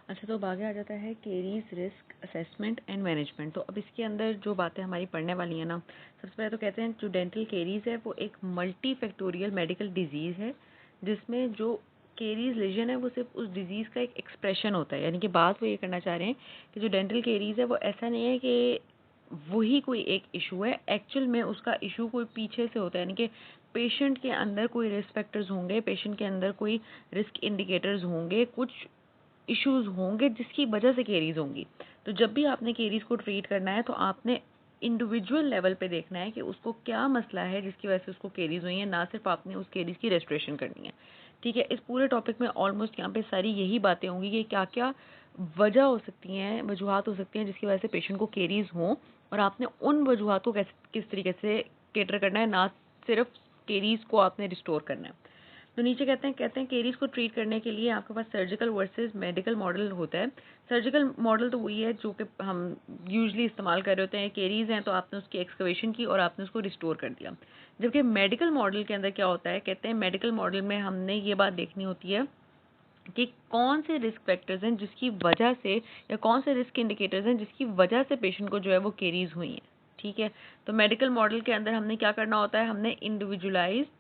अच्छा, तो अब आगे आ जाता है caries risk assessment and management. तो अब इसके अंदर जो बातें हमारी पढ़ने वाली हैं ना, सबसे पहले तो कहते हैं जो डेंटल केरीज है वो एक मल्टी फैक्टोरियल मेडिकल डिजीज़ है, जिसमें जो केरीज लेजन है वो सिर्फ उस डिजीज़ का एक एक्सप्रेशन होता है। यानी कि बात वो ये करना चाह रहे हैं कि जो डेंटल केरीज है वो ऐसा नहीं है कि वही कोई एक इशू है, एक्चुअल में उसका इशू कोई पीछे से होता है। यानी कि पेशेंट के अंदर कोई रिस्क फैक्टर्स होंगे, पेशेंट के अंदर कोई रिस्क इंडिकेटर्स होंगे, कुछ इश्यूज होंगे जिसकी वजह से केरीज होंगी। तो जब भी आपने केरीज को ट्रीट करना है तो आपने इंडिविजुअल लेवल पे देखना है कि उसको क्या मसला है जिसकी वजह से उसको केरीज हुई है, ना सिर्फ आपने उस केरीज की रेस्टोरेशन करनी है। ठीक है, इस पूरे टॉपिक में ऑलमोस्ट यहाँ पे सारी यही बातें होंगी कि क्या क्या वजह हो सकती हैं, वजूहत हो सकती हैं जिसकी वजह से पेशेंट को केरीज हों, और आपने उन वजूहत को किस तरीके से केटर करना है, ना सिर्फ केरीज को आपने रिस्टोर करना है। तो नीचे कहते हैं केरीज को ट्रीट करने के लिए आपके पास सर्जिकल वर्सेस मेडिकल मॉडल होता है। सर्जिकल मॉडल तो वही है जो कि हम यूजुअली इस्तेमाल कर रहे होते हैं। केरीज हैं तो आपने उसकी एक्सकवेशन की और आपने उसको रिस्टोर कर दिया। जबकि मेडिकल मॉडल के अंदर क्या होता है, कहते हैं मेडिकल मॉडल में हमने ये बात देखनी होती है कि कौन से रिस्क फैक्टर्स हैं जिसकी वजह से, या कौन से रिस्क इंडिकेटर्स हैं जिसकी वजह से पेशेंट को जो है वो केरीज हुई है। ठीक है, तो मेडिकल मॉडल के अंदर हमने क्या करना होता है, हमने इंडिविजुअलाइज्ड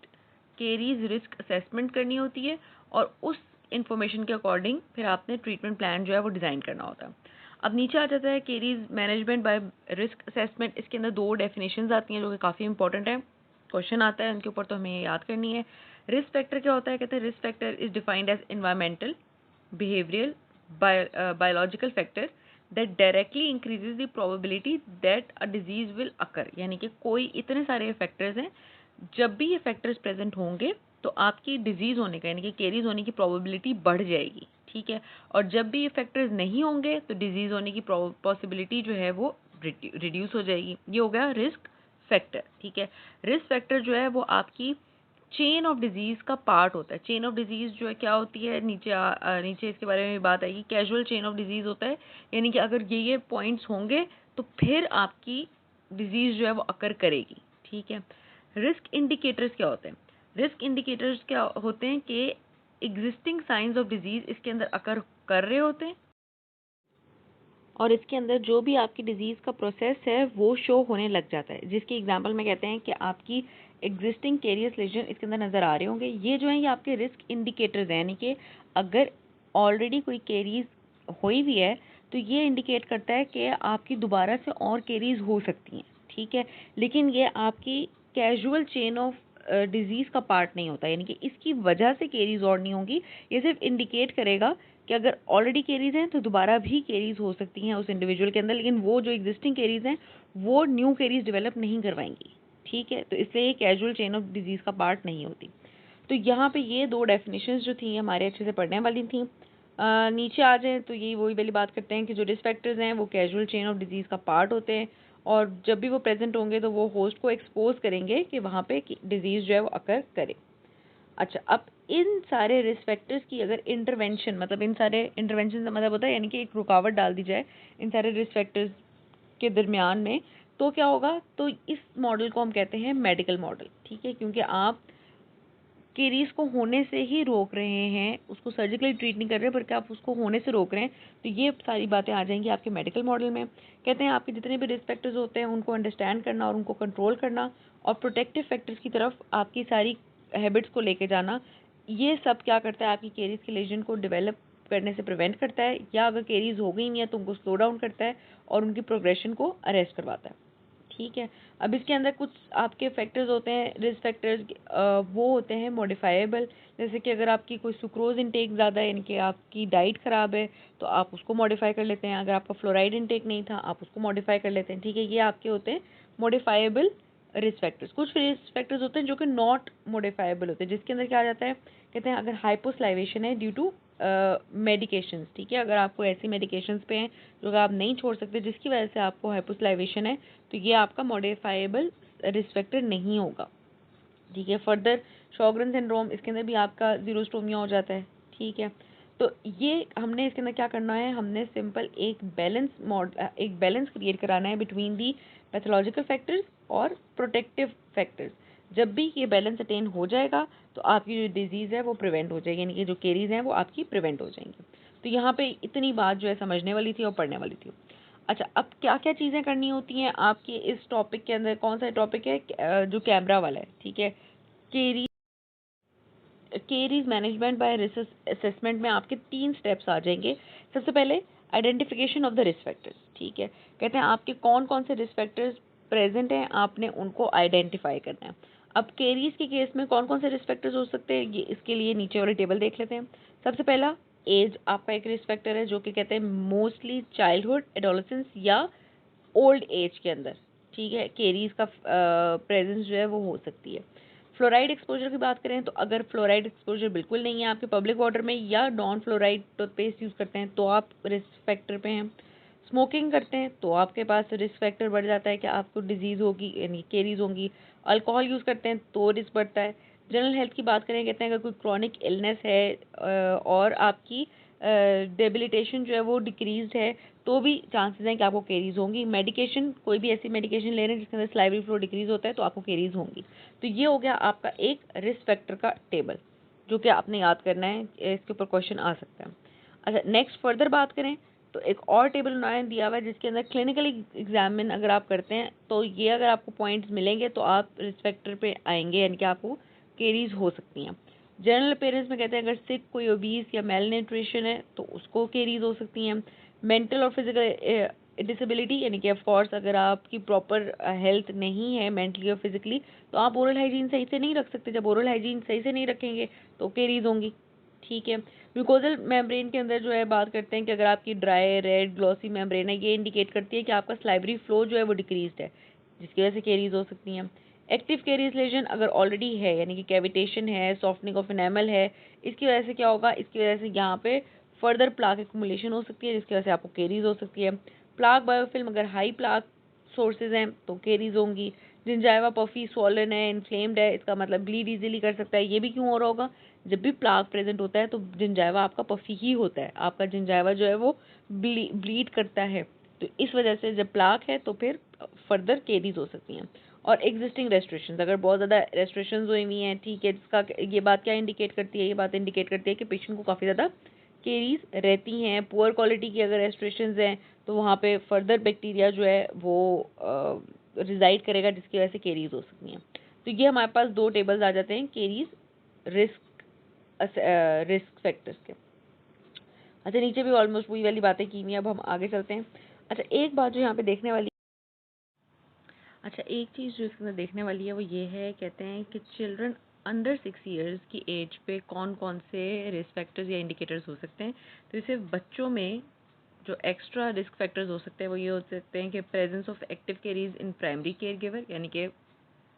केरीज रिस्क असेसमेंट करनी होती है, और उस इंफॉर्मेशन के अकॉर्डिंग फिर आपने ट्रीटमेंट प्लान जो है वो डिज़ाइन करना होता है। अब नीचे आ जाता है caries management by risk assessment. इसके अंदर दो डेफिनेशंस आती हैं जो कि काफ़ी इंपॉर्टेंट है, क्वेश्चन आता है उनके ऊपर, तो हमें ये याद करनी है। रिस्क फैक्टर क्या होता है, कहते हैं risk factor is defined as environmental, behavioural, biological factor that directly increases the probability that a disease will occur. यानी कि कोई इतने सारे फैक्टर्स हैं, जब भी ये फैक्टर्स प्रेजेंट होंगे तो आपकी डिजीज होने का यानी कि केरीज होने की प्रोबेबिलिटी बढ़ जाएगी। ठीक है, और जब भी ये फैक्टर्स नहीं होंगे तो डिजीज होने की पॉसिबिलिटी जो है वो रिड्यूस हो जाएगी। ये हो गया रिस्क फैक्टर। ठीक है, रिस्क फैक्टर जो है वो आपकी चेन ऑफ डिजीज का पार्ट होता है। चेन ऑफ डिजीज जो है क्या होती है, नीचे इसके बारे में बात आएगी। कैजुअल चेन ऑफ डिजीज होता है, यानी कि अगर ये पॉइंट्स होंगे तो फिर आपकी डिजीज जो है वो अकर करेगी। ठीक है, रिस्क इंडिकेटर्स क्या होते हैं, रिस्क इंडिकेटर्स क्या होते हैं कि एग्जिस्टिंग साइंस ऑफ डिजीज इसके अंदर अकर कर रहे होते हैं, और इसके अंदर जो भी आपकी डिजीज़ का प्रोसेस है वो शो होने लग जाता है। जिसकी एग्जांपल में कहते हैं कि आपकी एग्जिस्टिंग केरियस लेजन इसके अंदर नज़र आ रहे होंगे। ये जो है ये आपके रिस्क इंडिकेटर्स हैं, यानी कि अगर ऑलरेडी कोई केरीज हुई हुई है तो ये इंडिकेट करता है कि आपकी दोबारा से और केरीज हो सकती हैं। ठीक है, लेकिन ये आपकी कैजुअल चेन ऑफ डिजीज़ का पार्ट नहीं होता, यानी कि इसकी वजह से केरीज और नहीं होंगी। ये सिर्फ इंडिकेट करेगा कि अगर ऑलरेडी केरीज हैं तो दोबारा भी केरीज हो सकती हैं उस इंडिविजुअल के अंदर, लेकिन वो जो एग्जिस्टिंग केरीज हैं वो न्यू केरीज डेवलप नहीं करवाएंगी। ठीक है, तो इसलिए ये कैजुअल चेन ऑफ डिजीज़ का पार्ट नहीं होती। तो यहाँ पे ये दो डेफिनेशंस जो थी हमारे अच्छे से पढ़ने वाली थी। नीचे आ जाएँ तो ये वही वाली बात करते हैं कि जो रिस्क फैक्टर्स हैं वो कैजुअल चेन ऑफ डिजीज़ का पार्ट होते हैं, और जब भी वो प्रेजेंट होंगे तो वो होस्ट को एक्सपोज करेंगे कि वहाँ पे डिजीज़ जो है वो अकर करे। अच्छा, अब इन सारे रिस्क फैक्टर्स की अगर इंटरवेंशन, मतलब इन सारे इंटरवेंशन का मतलब होता है यानी कि एक रुकावट डाल दी जाए इन सारे रिस्क फैक्टर्स के दरमियान में, तो क्या होगा, तो इस मॉडल को हम कहते हैं मेडिकल मॉडल। ठीक है, क्योंकि आप केरीज को होने से ही रोक रहे हैं, उसको सर्जिकली ट्रीट नहीं कर रहे बल्कि आप उसको होने से रोक रहे हैं, तो ये सारी बातें आ जाएंगी आपके मेडिकल मॉडल में। कहते हैं आपके जितने भी रिस्क फैक्टर्स होते हैं उनको अंडरस्टैंड करना और उनको कंट्रोल करना, और प्रोटेक्टिव फैक्टर्स की तरफ आपकी सारी हैबिट्स को लेके जाना, ये सब क्या करता है, आपकी केरीज के लेजन को डेवलप करने से प्रिवेंट करता है, या अगर केरीज हो गई नहीं है तो उनको स्लो डाउन करता है और उनकी प्रोग्रेशन को अरेस्ट करवाता है। ठीक है, अब इसके अंदर कुछ आपके फैक्टर्स होते हैं, रिस्क फैक्टर्स, वो होते हैं मॉडिफाइबल। जैसे कि अगर आपकी कोई सुक्रोज इनटेक ज़्यादा है, यानी कि आपकी डाइट ख़राब है, तो आप उसको मॉडिफाई कर लेते हैं। अगर आपका फ्लोराइड इनटेक नहीं था आप उसको मॉडिफाई कर लेते हैं। ठीक है, ये आपके होते हैं मॉडिफाइबल रिस्क फैक्टर्स। कुछ रिस्क फैक्टर्स होते हैं जो कि नॉट मॉडिफाइबल होते हैं, जिसके अंदर क्या आ जाता है, कहते हैं अगर हाइपोस्लाइवेशन है ड्यू टू मेडिकेशंस। ठीक है, अगर आपको ऐसी मेडिकेशंस पे हैं जो आप नहीं छोड़ सकते जिसकी वजह से आपको हाइपोस्लाइवेशन है, तो ये आपका मॉडिफाइबल रिस्क फैक्टर नहीं होगा। ठीक है, फर्दर शॉगरन सिंड्रोम, इसके अंदर भी आपका जीरोस्टोमिया हो जाता है। ठीक है, तो ये हमने इसके अंदर क्या करना है, हमने सिंपल एक बैलेंस क्रिएट कराना है बिटवीन दी पैथोलॉजिकल फैक्टर्स और प्रोटेक्टिव फैक्टर्स। जब भी ये बैलेंस अटेन हो जाएगा तो आपकी जो डिजीज़ है वो प्रिवेंट हो जाएगी, यानी कि जो केरीज हैं वो आपकी प्रिवेंट हो जाएंगी। तो यहाँ पे इतनी बात जो है समझने वाली थी और पढ़ने वाली थी। अच्छा, अब क्या क्या चीज़ें करनी होती हैं आपके इस टॉपिक के अंदर? कौन सा टॉपिक है? जो कैमरा वाला है, ठीक है। Caries caries management by risk assessment में आपके 3 स्टेप्स आ जाएंगे। सबसे पहले identification of the risk factors, ठीक है। कहते हैं आपके कौन कौन से रिस्क फैक्टर्स प्रेजेंट हैं, आपने उनको आइडेंटिफाई करना है। अब केरीज के केस में कौन कौन से रिस्क फैक्टर्स हो सकते हैं, ये इसके लिए नीचे वाली टेबल देख लेते हैं। सबसे पहला एज आपका एक रिस्क फैक्टर है, जो कि कहते हैं मोस्टली चाइल्डहुड, एडोलेसेंस या ओल्ड एज के अंदर, ठीक है, केरीज का प्रेजेंस जो है वो हो सकती है। फ्लोराइड एक्सपोजर की बात करें तो अगर फ्लोराइड एक्सपोजर बिल्कुल नहीं है आपके पब्लिक वाटर में, या नॉन फ्लोराइड टूथपेस्ट यूज़ करते हैं, तो आप रिस्क फैक्टर पे हैं। स्मोकिंग करते हैं तो आपके पास रिस्क फैक्टर बढ़ जाता है कि आपको डिजीज़ होगी, यानी केरीज होंगी। अल्कोहल यूज़ करते हैं तो रिस्क बढ़ता है। जनरल हेल्थ की बात करें, कहते हैं अगर कोई क्रॉनिक इलनेस है और आपकी डेबिलिटेशन जो है वो डिक्रीज है, तो भी चांसेस हैं कि आपको केरीज होंगी। मेडिकेशन, कोई भी ऐसी मेडिकेशन ले रहे हैं जिसके अंदर सलाइवरी फ्लो डिक्रीज होता है, तो आपको केरीज होंगी। तो ये हो गया आपका एक रिस्क फैक्टर का टेबल, जो कि आपने याद करना है, इसके ऊपर क्वेश्चन आ सकता है। अच्छा, नेक्स्ट फर्दर बात करें तो एक और टेबल उन्होंने दिया हुआ है जिसके अंदर क्लिनिकली एग्जामिन अगर आप करते हैं तो ये अगर आपको पॉइंट्स मिलेंगे तो आप रिस्क फैक्टर पे आएंगे, यानी कि आपको केरीज हो सकती हैं। जनरल अपीयरेंस में कहते हैं अगर सिक, कोई ओबीस या मेल न्यूट्रिशन है तो उसको केरीज हो सकती हैं। मेंटल और फिजिकल डिसेबिलिटी, यानी कि ऑफ कोर्स अगर आपकी प्रॉपर हेल्थ नहीं है मेंटली और फिजिकली, तो आप ओरल हाइजीन सही से नहीं रख सकते। जब ओरल हाइजीन सही से नहीं रखेंगे तो केरीज होंगी, ठीक है। म्यूकोजल मेम्ब्रेन के अंदर जो है बात करते हैं कि अगर आपकी ड्राई, रेड, ग्लॉसी मेम्ब्रेन है, ये इंडिकेट करती है कि आपका स्लाइवरी फ्लो जो है वो डिक्रीज्ड है, जिसकी वजह से केरीज हो सकती हैं। एक्टिव केरीज लेजन अगर ऑलरेडी है, यानी कि कैविटेशन है, सॉफ्टनिंग ऑफ एनामल है, इसकी वजह से क्या होगा, इसकी वजह से यहाँ पे फर्दर प्लाक एक्युमुलेशन हो सकती है, जिसकी वजह से आपको केरीज हो सकती है। प्लाक बायोफिल्म अगर हाई प्लाक सोर्सेज हैं तो केरीज होंगी। जिंजाइवा पफी, स्वॉलन है, इन्फ्लेम्ड है, इसका मतलब ब्लीड इजीली कर सकता है। ये भी क्यों हो रहा होगा, जब भी प्लाक प्रेजेंट होता है तो जिंजाइवा आपका पफी ही होता है, आपका जिंजाइवा जो है वो ब्लीड करता है। तो इस वजह से जब प्लाक है तो फिर फर्दर केरीज हो सकती हैं। और एग्जिस्टिंग रेस्ट्रिक्शंस, अगर बहुत ज़्यादा रेस्ट्रिक्शंस हुई हुई हैं, ठीक है, जिसका ये बात क्या इंडिकेट करती है, ये बात इंडिकेट करती है कि पेशेंट को काफ़ी ज़्यादा केरीज रहती हैं। पुअर क्वालिटी की अगर रेस्ट्रिक्शंस हैं तो वहाँ पे फर्दर बैक्टीरिया जो है वो रिजाइड करेगा, जिसकी वजह से केरीज हो सकती हैं। तो ये हमारे पास 2 टेबल्स आ जाते हैं केरीज रिस्क रिस्क फैक्टर्स के। अच्छा, नीचे भी ऑलमोस्ट वही वाली बातें की हुई हैं, अब हम आगे चलते हैं। अच्छा, एक बात जो यहाँ पे देखने वाली, अच्छा एक चीज़ जो इसके अंदर देखने वाली है वो ये है, कहते हैं कि चिल्ड्रन अंडर 6 ईयर्स की एज पे कौन कौन से रिस्क फैक्टर्स या इंडिकेटर्स हो सकते हैं। तो इसे बच्चों में जो एक्स्ट्रा रिस्क फैक्टर्स हो सकते हैं वो ये हो सकते हैं कि presence of active caries in primary care giver, यानी कि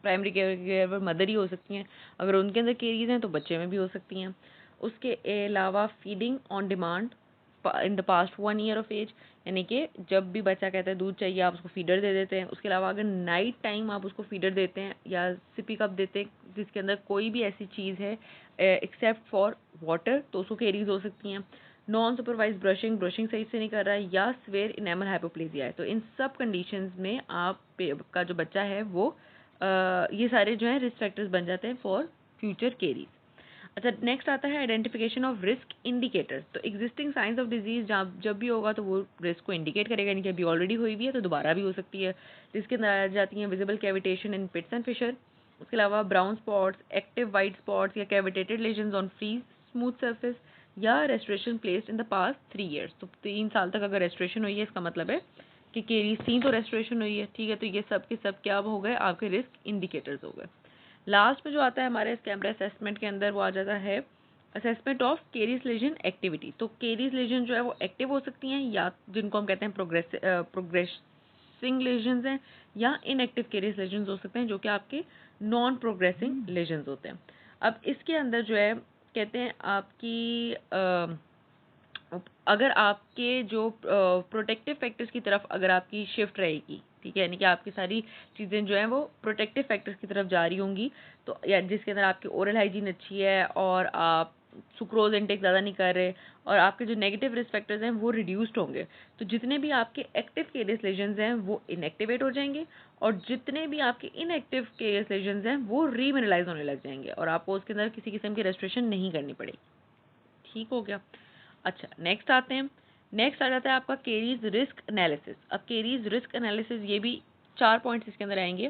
प्राइमरी केयर गिवर मदर ही हो सकती हैं, अगर उनके अंदर केरीज हैं तो बच्चे में भी हो सकती हैं। उसके अलावा feeding on demand in the past 1 year of age, यानी कि जब भी बच्चा कहता है दूध चाहिए आप उसको फीडर दे देते हैं। उसके अलावा अगर नाइट टाइम आप उसको फीडर देते हैं या सिपी कप देते हैं जिसके अंदर कोई भी ऐसी चीज़ है एक्सेप्ट फॉर वाटर, तो उसको केरीज हो सकती हैं। नॉन सुपरवाइज ब्रशिंग, ब्रशिंग सही से नहीं कर रहा है, या स्वेयर इनेमल हाइपोप्लेजिया है, तो इन सब कंडीशंस में आप का जो बच्चा है वो ये सारे जो है रिस्क फैक्टर्स बन जाते हैं फॉर फ्यूचर केरीज। अच्छा, नेक्स्ट आता है आइडेंटिफिकेशन ऑफ रिस्क इंडिकेटर्स। तो एग्जिस्टिंग साइंस ऑफ डिजीज जब भी होगा तो वो रिस्क को इंडिकेट करेगा, यानी कि अभी ऑलरेडी हुई भी है तो दोबारा भी हो सकती है। जिसके अंदर आ जाती हैं visible cavitation in pits and fissure, उसके अलावा brown spots, active white spots या cavitated lesions on free smooth surface, या restoration placed in the past 3 years. तो 3 साल तक अगर रेस्ट्रेशन हुई है इसका मतलब है कि केरीज थी तो रेस्ट्रेशन हुई है, ठीक है। तो ये सब के सब क्या हो गए, आपके रिस्क इंडिकेटर्स हो गए। लास्ट में जो आता है हमारे इस कैमरा असेसमेंट के अंदर वो आ जाता है assessment of caries lesion activity. तो केरीज लेजन जो है वो एक्टिव हो सकती हैं, या जिनको हम कहते हैं प्रोग्रेसिंग लेजन्स हैं, या इनएक्टिव केरीज लेजन्स हो सकते हैं जो कि आपके नॉन प्रोग्रेसिंग लेजन्स होते हैं। अब इसके अंदर जो है कहते हैं आपकी अगर आपके जो प्रोटेक्टिव फैक्टर्स की तरफ अगर आपकी शिफ्ट रहेगी, ठीक है, यानी कि आपकी सारी चीज़ें जो हैं वो प्रोटेक्टिव फैक्टर्स की तरफ जा रही होंगी, तो या जिसके अंदर आपकी ओरल हाइजीन अच्छी है और आप सुक्रोज इनटेक ज़्यादा नहीं कर रहे, और आपके जो नेगेटिव रिस्क फैक्टर्स हैं वो रिड्यूस्ड होंगे, तो जितने भी आपके एक्टिव केरियस लेजन्स हैं वो इनएक्टिवेट हो जाएंगे, और जितने भी आपके इनएक्टिव केरियस लेजन्स हैं वो रीमिनरलाइज होने लग जाएंगे, और आपको उसके अंदर किसी किस्म की रेस्ट्रिक्शन नहीं करनी पड़ेगी। ठीक हो गया। अच्छा, नेक्स्ट आते हैं। नेक्स्ट आ जाता है आपका केरीज रिस्क एनालिसिस। अब केरीज रिस्क एनालिसिस, ये भी 4 पॉइंट्स इसके अंदर आएंगे।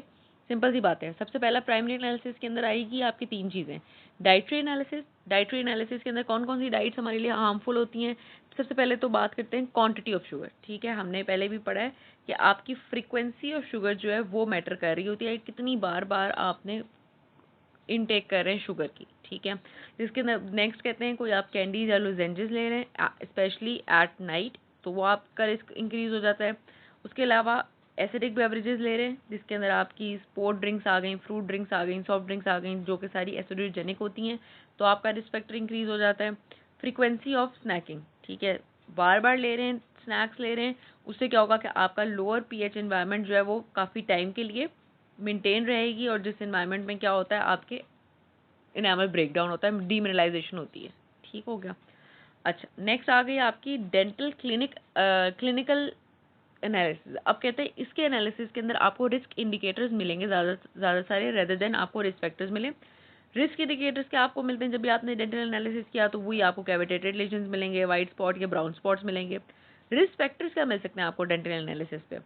सिंपल सी बात है। सबसे पहला प्राइमरी एनालिसिस के अंदर आएगी आपकी 3 चीज़ें। डाइटरी एनालिसिस, डाइटरी एनालिसिस के अंदर कौन कौन सी डाइट्स हमारे लिए हार्मफुल होती हैं। सबसे पहले तो बात करते हैं क्वांटिटी ऑफ शुगर। ठीक है, हमने पहले भी पढ़ा है कि आपकी फ्रीक्वेंसी ऑफ शुगर जो है वो मैटर कर रही होती है, कितनी बार बार आपने इनटेक कर रहे हैं शुगर की। ठीक है, जिसके अंदर नेक्स्ट कहते हैं कोई आप कैंडीज या लुजेंजेस ले रहे हैं स्पेशली एट नाइट, तो वो आपका रिस्क इंक्रीज हो जाता है। उसके अलावा एसिडिक बेवरेजेस ले रहे हैं जिसके अंदर आपकी स्पोर्ट ड्रिंक्स आ गई, फ्रूट ड्रिंक्स आ गई, सॉफ्ट ड्रिंक्स आ गई, जो कि सारी एसिडोजेनिक होती हैं, तो आपका रिस्क फैक्टर इंक्रीज हो जाता है। फ्रीक्वेंसी ऑफ स्नैकिंग, ठीक है, बार बार ले रहे हैं, स्नैक्स ले रहे हैं, उससे क्या होगा कि आपका लोअर पीएच एनवायरनमेंट जो है वो काफ़ी टाइम के लिए मेंटेन रहेगी, और जिस एनवायरनमेंट में क्या होता है आपके इनेमल ब्रेकडाउन होता है, डीमिनरलाइजेशन होती है। ठीक हो गया। अच्छा, नेक्स्ट आ गई आपकी डेंटल क्लिनिकल एनालिसिस। अब कहते हैं इसके एनालिसिस के अंदर आपको रिस्क इंडिकेटर्स मिलेंगे ज़्यादा सारे, रेदर देन आपको रिस्क फैक्टर्स मिले। रिस्क इंडिकेटर्स क्या आपको मिलते हैं, जब भी आपने डेंटल एनालिसिस किया तो वही आपको कैविटेटेड लेजन्स मिलेंगे, वाइट स्पॉट या ब्राउन स्पॉट्स मिलेंगे। रिस्क फैक्टर्स क्या मिल सकते हैं आपको डेंटल एनालिसिस पे,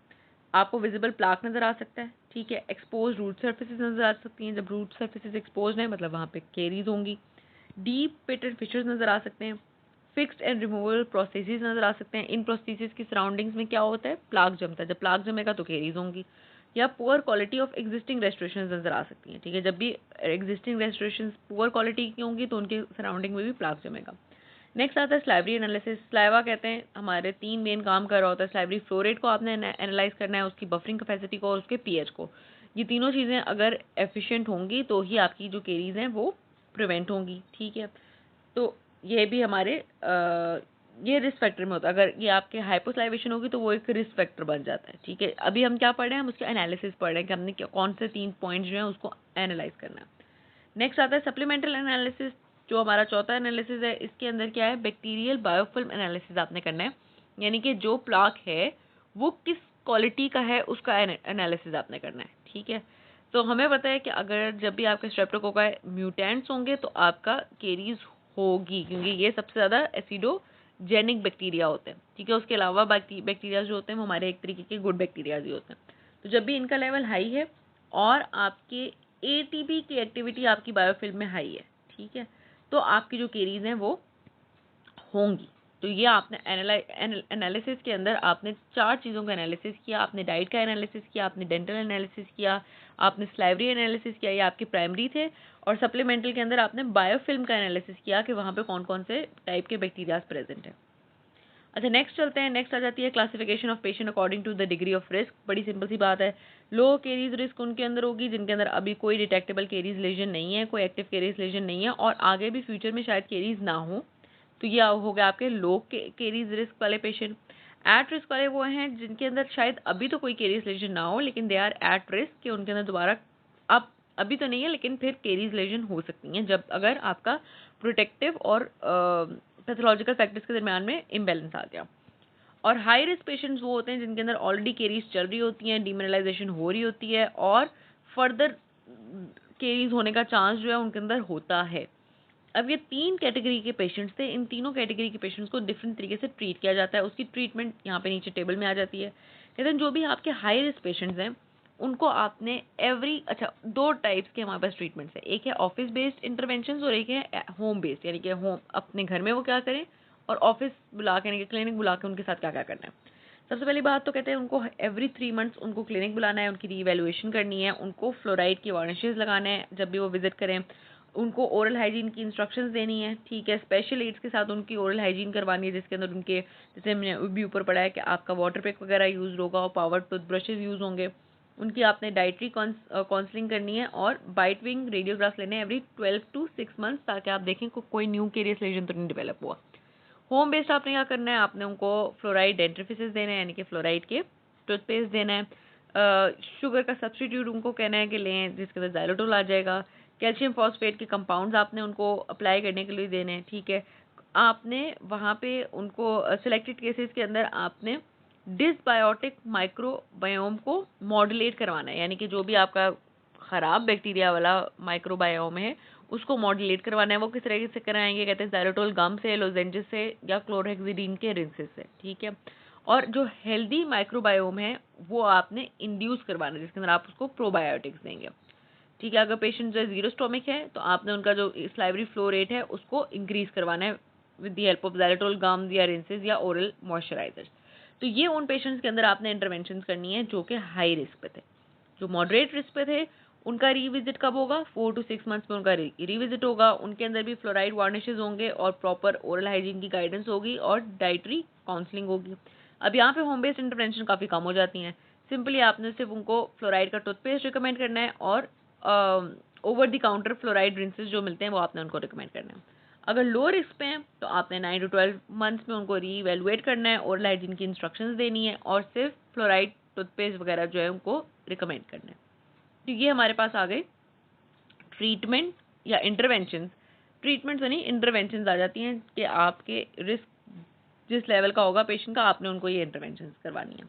आपको विजिबल प्लाक नज़र आ सकता है। ठीक है, एक्सपोज रूट सर्फेसिस नज़र आ सकती हैं, जब रूट सर्फेसिस एक्सपोज हैं मतलब वहाँ पे केरीज होंगी। डीप पेटेड फिशर्स नज़र आ सकते हैं। फिक्स्ड एंड रिमूवेबल प्रोस्थेसिस नज़र आ सकते हैं। इन प्रोस्थेसिस की सराउंडिंग्स में क्या होता है, प्लाक जमता है, जब प्लाक जमेगा तो केरीज होंगी। या poor quality of existing restoration नज़र आ सकती हैं। ठीक है, जब भी एग्जिस्टिंग रेस्टोरेशन पुअर क्वालिटी की होंगी तो उनके सराउंडिंग में भी प्लाक जमेगा। नेक्स्ट आता है स्लाइवरी एनालिसिस। स्लाइवा कहते हैं हमारे 3 मेन काम कर रहा होता है। स्लाइवरी फ्लो रेट को आपने एनालाइज करना है, उसकी बफरिंग कैपेसिटी को और उसके पीएच को। ये तीनों चीज़ें अगर एफिशिएंट होंगी तो ही आपकी जो केरीज हैं वो प्रिवेंट होंगी। ठीक है, तो ये भी हमारे ये रिस्क फैक्टर में होता है। अगर ये आपके हाइपोस्लाइवेशन होगी तो वो एक रिस्क फैक्टर बन जाता है। ठीक है, अभी हम क्या पढ़ रहे हैं, हम उसके एनालिसिस पढ़ रहे हैं कि हमने कौन से 3 पॉइंट्स जो हैं उसको एनालाइज करना है। नेक्स्ट आता है सप्लीमेंटल एनालिसिस, जो हमारा चौथा एनालिसिस है। इसके अंदर क्या है, बैक्टीरियल बायोफिल्म एनालिसिस आपने करना है, यानी कि जो प्लाक है वो किस क्वालिटी का है उसका एनालिसिस आपने करना है। ठीक है, तो हमें पता है कि अगर जब भी आपके स्ट्रेप्टोकोकाई म्यूटेंट्स होंगे तो आपका केरीज होगी, क्योंकि ये सबसे ज़्यादा एसिडोजेनिक बैक्टीरिया होते हैं। ठीक है, उसके अलावा बैक्टीरिया जो होते हैं वो हमारे एक तरीके के गुड बैक्टीरियाज ही होते हैं। तो जब भी इनका लेवल हाई है और आपके एटीपी की एक्टिविटी आपकी बायोफिल्म में हाई है, ठीक है, तो आपकी जो केरीज हैं वो होंगी। तो ये आपने एनालिसिस के अंदर आपने 4 चीज़ों का एनालिसिस किया। आपने डाइट का एनालिसिस किया, आपने डेंटल एनालिसिस किया, आपने स्लाइवरी एनालिसिस किया, ये आपके प्राइमरी थे। और सप्लीमेंटल के अंदर आपने बायोफिल्म का एनालिसिस किया कि वहाँ पे कौन कौन से टाइप के बैक्टीरियाज प्रेजेंट हैं। अच्छा, नेक्स्ट चलते हैं। नेक्स्ट आ जाती है classification of patient according to the degree of risk. बड़ी सिंपल सी बात है, लो केरीज रिस्क उनके अंदर होगी जिनके अंदर अभी कोई डिटेक्टेबल केरीज लेजन नहीं है, कोई एक्टिव केरीज लेजन नहीं है, और आगे भी फ्यूचर में शायद केरीज ना हो, तो ये हो गया आपके लो केरीज रिस्क वाले पेशेंट। एट रिस्क वाले वो हैं जिनके अंदर शायद अभी तो कोई केरीज लेजन ना हो, लेकिन दे आर एट रिस्क कि उनके अंदर दोबारा अब अभी तो नहीं है लेकिन फिर केरीज लेजन हो सकती हैं, जब अगर आपका प्रोटेक्टिव और पैथोलॉजिकल फैक्टर्स के दरमियान में इम्बैलेंस आ गया। और हाई रिस्क पेशेंट्स वो होते हैं जिनके अंदर ऑलरेडी केरीज चल रही होती हैं, डीमिनरलाइजेशन हो रही होती है, और फर्दर केरीज होने का चांस जो है उनके अंदर होता है। अब ये 3 कैटेगरी के पेशेंट्स थे, इन तीनों कैटेगरी के पेशेंट्स को डिफरेंट तरीके से ट्रीट किया जाता है। उसकी ट्रीटमेंट यहाँ पे नीचे टेबल में आ जाती है। कहते हैं जो भी आपके हाई रिस्क पेशेंट्स हैं उनको आपने अच्छा 2 टाइप्स के हमारे पास ट्रीटमेंट्स है। एक है ऑफिस बेस्ड इंटरवेंशन और एक है होम बेस्ड, यानी कि होम अपने घर में वो क्या करें, और ऑफिस बुला के यानी कि क्लिनिक बुला के उनके साथ क्या क्या करना है। सबसे पहली बात तो कहते हैं उनको एवरी 3 मंथ्स उनको क्लिनिक बुलाना है, उनकी रीवैल्यूएशन करनी है, उनको फ्लोराइड की वार्निशेस लगाने हैं जब भी वो विजिट करें, उनको ओरल हाइजीन की इंस्ट्रक्शंस देनी है। ठीक है, स्पेशल एड्स के साथ उनकी ओरल हाइजीन करवानी है, जिसके अंदर उनके जैसे हमने भी ऊपर पढ़ा है कि आपका वाटर पैक वगैरह यूज़ होगा और पावर टूथब्रशेज यूज़ होंगे। उनकी आपने डाइटरी काउंसलिंग करनी है और बाइट विंग रेडियोग्राफ लेने हैं एवरी 12 to 6 मंथ्स, ताकि आप देखें कोई न्यू केरियस लेजन तो नहीं डेवलप हुआ। होम बेस्ड आपने क्या करना है, आपने उनको फ्लोराइड डेंट्रीफिसेस देने हैं, यानी कि फ्लोराइड के टूथपेस्ट देना है। शुगर का सब्सटीट्यूट उनको कहना है कि लें जिसके अंदर जाइलोटोल आ जाएगा। कैल्शियम फॉस्फेट के कंपाउंड्स आपने उनको अप्लाई करने के लिए देने हैं, ठीक है। आपने वहाँ पे उनको सिलेक्टेड केसेस के अंदर आपने डिसबायोटिक माइक्रोबायोम को मॉड्यूलेट करवाना है, यानी कि जो भी आपका ख़राब बैक्टीरिया वाला माइक्रोबायोम है उसको मॉड्यूलेट करवाना है। वो किस तरीके से कराएंगे, कहते हैं ज़ाइलोटोल गम से, लोजेंजिस से या क्लोरहेक्सिडिन के रिंसेस से, ठीक है। और जो हेल्दी माइक्रोबायोम है वो आपने इंड्यूस करवाना है, जिसके अंदर आप उसको प्रोबायोटिक्स देंगे, ठीक है। अगर पेशेंट जो जीरो स्टोमिक है तो आपने उनका जो स्लाइवरी फ्लो रेट है उसको इंक्रीज करवाना है विद द हेल्प ऑफ ज़ाइलोटोल गम या रिंसेस या ओरल मॉइस्चराइजर। तो ये उन पेशेंट्स के अंदर आपने इंटरवेंशन करनी है जो कि हाई रिस्क पे थे। जो मॉडरेट रिस्क पे थे उनका रीविजिट कब होगा, 4 to 6 मंथ्स में उनका रीविजिट होगा। उनके अंदर भी फ्लोराइड वार्निशेस होंगे और प्रॉपर ओरल हाइजीन की गाइडेंस होगी और डाइटरी काउंसलिंग होगी। अब यहाँ पे होम बेस्ड इंटरवेंशन काफ़ी कम हो जाती हैं। सिंपली आपने सिर्फ उनको फ्लोराइड का टूथपेस्ट रिकमेंड करना है और over the counter fluoride rinses जो मिलते हैं वो आपने उनको रिकमेंड करना है। अगर लो रिस्क पे हैं तो आपने 9 to 12 मंथ्स में उनको रीवैल्यूएट करना है, ओरल हाइजीन की इंस्ट्रक्शंस देनी है और सिर्फ फ्लोराइड टूथपेस्ट वगैरह जो है उनको रिकमेंड करना है। तो ये हमारे पास आ गए ट्रीटमेंट या इंटरवेंशन। ट्रीटमेंट तो नहीं, इंटरवेंशन आ जाती हैं कि आपके रिस्क जिस लेवल का होगा पेशेंट का आपने उनको ये इंटरवेंशन करवानी है।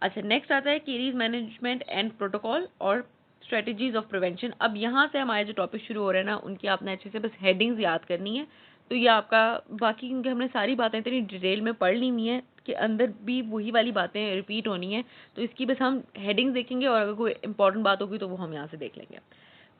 अच्छा, नेक्स्ट आता है केरीज मैनेजमेंट एंड प्रोटोकॉल और स्ट्रेटजीज ऑफ प्रिवेंशन। अब यहाँ से हमारे जो टॉपिक शुरू हो रहे हैं ना उनकी आपने अच्छे से बस हेडिंग्स याद करनी है। तो ये आपका बाकी क्योंकि हमने सारी बातें इतनी डिटेल में पढ़ ली हुई हैं कि अंदर भी वही वाली बातें रिपीट होनी है, तो इसकी बस हम हेडिंग्स देखेंगे और अगर कोई इंपॉर्टेंट बात होगी तो वो हम यहाँ से देख लेंगे।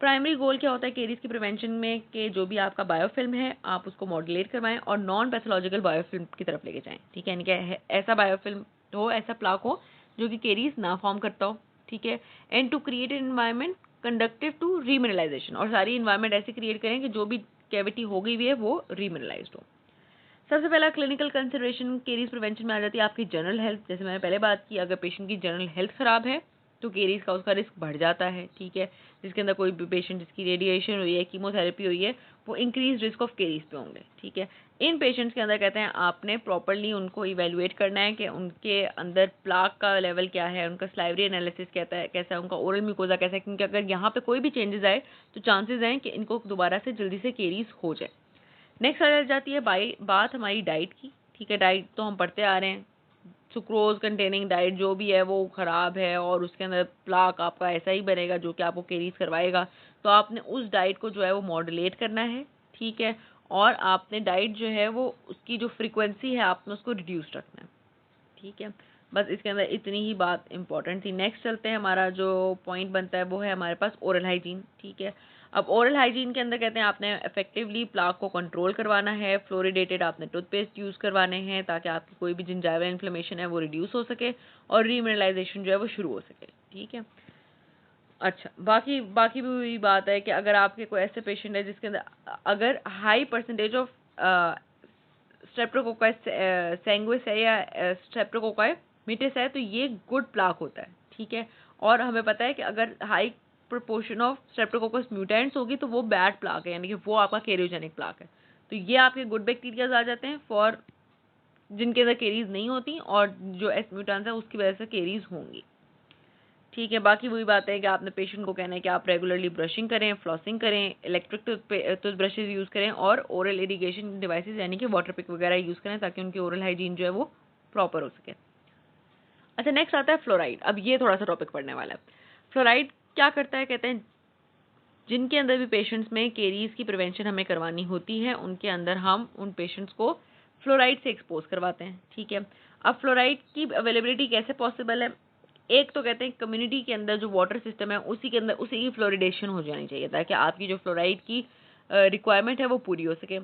प्राइमरी गोल क्या होता है केरीज की प्रिवेंशन में कि जो भी आपका बायोफिल्म है आप उसको मॉड्यूलेट करवाएं और नॉन पैथोलॉजिकल बायोफिल्म की तरफ लेके जाएं, ठीक है। यानी कि ऐसा बायोफिल्म हो, ऐसा प्लाक हो जो कि केरीज ना फॉर्म करता हो, ठीक है। And to create an environment conducive to remineralisation, और सारी इन्वायरमेंट ऐसी क्रिएट करें कि जो भी कैविटी हो गई हुई है वो रीमिनलाइज्ड हो। सबसे पहला क्लिनिकल कंसिडरेशन केरीज प्रिवेंशन में आ जाती है आपकी जनरल हेल्थ। जैसे मैंने पहले बात की, अगर पेशेंट की जनरल हेल्थ खराब है तो केरीज का उसका रिस्क बढ़ जाता है, ठीक है। जिसके अंदर कोई भी पेशेंट जिसकी रेडिएशन हुई है, कीमोथेरेपी हुई है, वो इंक्रीज रिस्क ऑफ केरीज पे होंगे, ठीक है। इन पेशेंट्स के अंदर कहते हैं आपने प्रॉपरली उनको इवेल्युएट करना है कि उनके अंदर प्लाक का लेवल क्या है, उनका स्लाइवरी एनालिसिस कहता है कैसा है, उनका ओरल म्यूकोजा कैसा है, क्योंकि अगर यहाँ पे कोई भी चेंजेस आए तो चांसेस हैं कि इनको दोबारा से जल्दी से केरीज हो जाए। नेक्स्ट आ जाती है बात हमारी डाइट की, ठीक है। डाइट तो हम पढ़ते आ रहे हैं, सुक्रोज कंटेनिंग डाइट जो भी है वो ख़राब है और उसके अंदर प्लाक आपका ऐसा ही बनेगा जो कि आपको केरीज करवाएगा। तो आपने उस डाइट को जो है वो मॉड्यूलेट करना है, ठीक है। और आपने डाइट जो है वो उसकी जो फ्रीक्वेंसी है आपने उसको रिड्यूस रखना है, ठीक है। बस इसके अंदर इतनी ही बात इंपॉर्टेंट थी। नेक्स्ट चलते हैं, हमारा जो पॉइंट बनता है वो है हमारे पास ओरल हाइजीन, ठीक है। अब ओरल हाइजीन के अंदर कहते हैं आपने इफेक्टिवली प्लाक को कंट्रोल करवाना है, फ्लोरिडेटेड आपने टूथपेस्ट यूज़ करवाने हैं ताकि आपकी कोई भी जिंजाइवल इन्फ्लेमेशन है वो रिड्यूस हो सके और रीमिनलाइजेशन जो है वो शुरू हो सके, ठीक है। अच्छा, बाकी बाकी भी वही बात है कि अगर आपके कोई ऐसे पेशेंट है जिसके अंदर अगर हाई परसेंटेज ऑफ स्ट्रेप्टोकोकाई सैंग्विस है या स्ट्रेप्टोकोकाई मिटिस है तो ये गुड प्लाक होता है, ठीक है। और हमें पता है कि अगर high proportion of Streptococcus mutants होगी तो वो बैड प्लाक है, यानी कि वो आपका केरियोजेनिक प्लाक है। तो ये आपके गुड बैक्टीरियाज आ जाते हैं फॉर जिनके अंदर केरीज नहीं होती और जो एस म्यूटेंट्स है उसकी वजह से केरीज होंगी, ठीक है। बाकी वही बात है कि आपने पेशेंट को कहना है कि आप रेगुलरली ब्रशिंग करें, फ्लॉसिंग करें, इलेक्ट्रिक टूथब्रशेज यूज़ करें और ओरल इरिगेशन डिवाइसेस यानी कि वाटर पिक वगैरह यूज़ करें ताकि उनकी ओरल हाइजीन जो है वो प्रॉपर हो सके। अच्छा, नेक्स्ट आता है फ्लोराइड। अब ये थोड़ा सा टॉपिक पढ़ने वाला है। फ्लोराइड क्या करता है, कहते हैं जिनके अंदर भी पेशेंट्स में केरीज की प्रिवेंशन हमें करवानी होती है उनके अंदर हम उन पेशेंट्स को फ्लोराइड से एक्सपोज करवाते हैं, ठीक है। अब फ्लोराइड की अवेलेबिलिटी कैसे पॉसिबल है, एक तो कहते हैं कम्युनिटी के अंदर जो वाटर सिस्टम है उसी के अंदर उसी की फ्लोरिडेशन हो जानी चाहिए ताकि आपकी जो फ्लोराइड की रिक्वायरमेंट है वो पूरी हो सके।